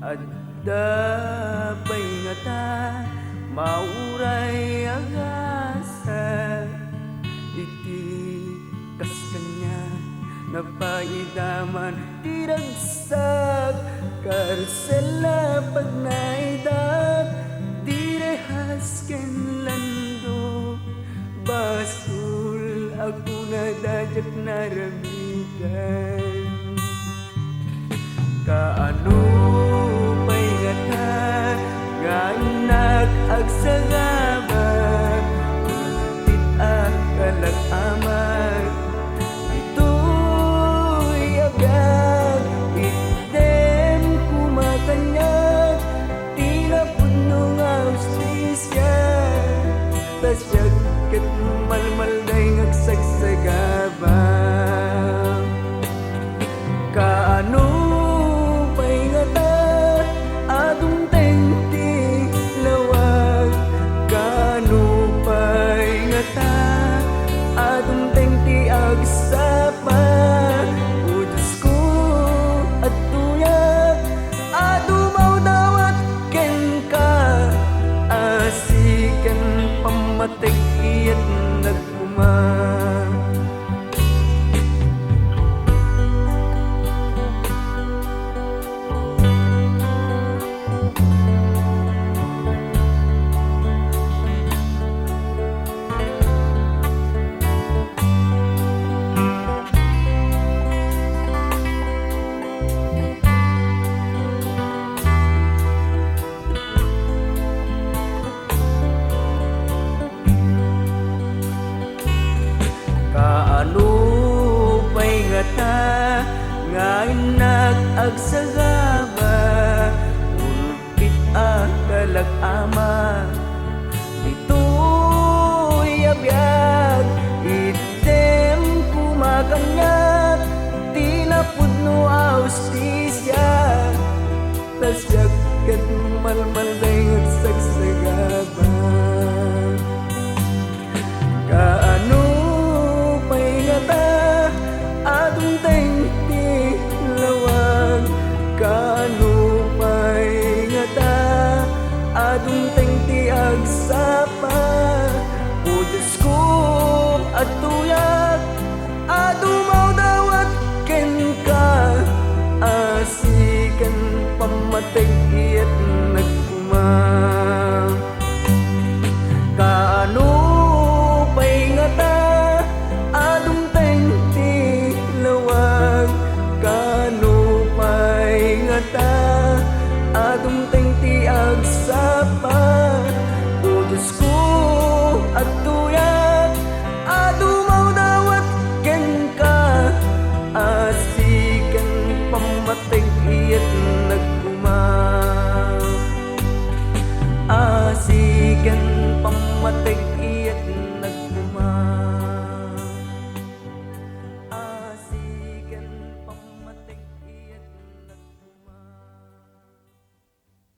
Adda nga ta mauray agasa iti kas kanya napaidaman tiragsag karsela pag naidat direhas ken lando basul ako na dajak naramigan kaano pa'y ngata nga nag-agsagaban ulit ang kalag-aman ito'y agad item kumakanyag tinapudno nga ustisya tas jagat malmalday ngagsagsagaban kaano matikiyat nagpumang nga nag-agsagaba ulpit ang kalag-ama dito'y abiyag item kumakanyat tinapudno austisya tas jagat malmalday ngagsagsagaba kaano pa'y ngata adong tengti lawag kaano pa'y ngata adong tengti agsapa o Diyos ko at tuyat adumaw dawat ken ka asikan pamatay iyat nagpuma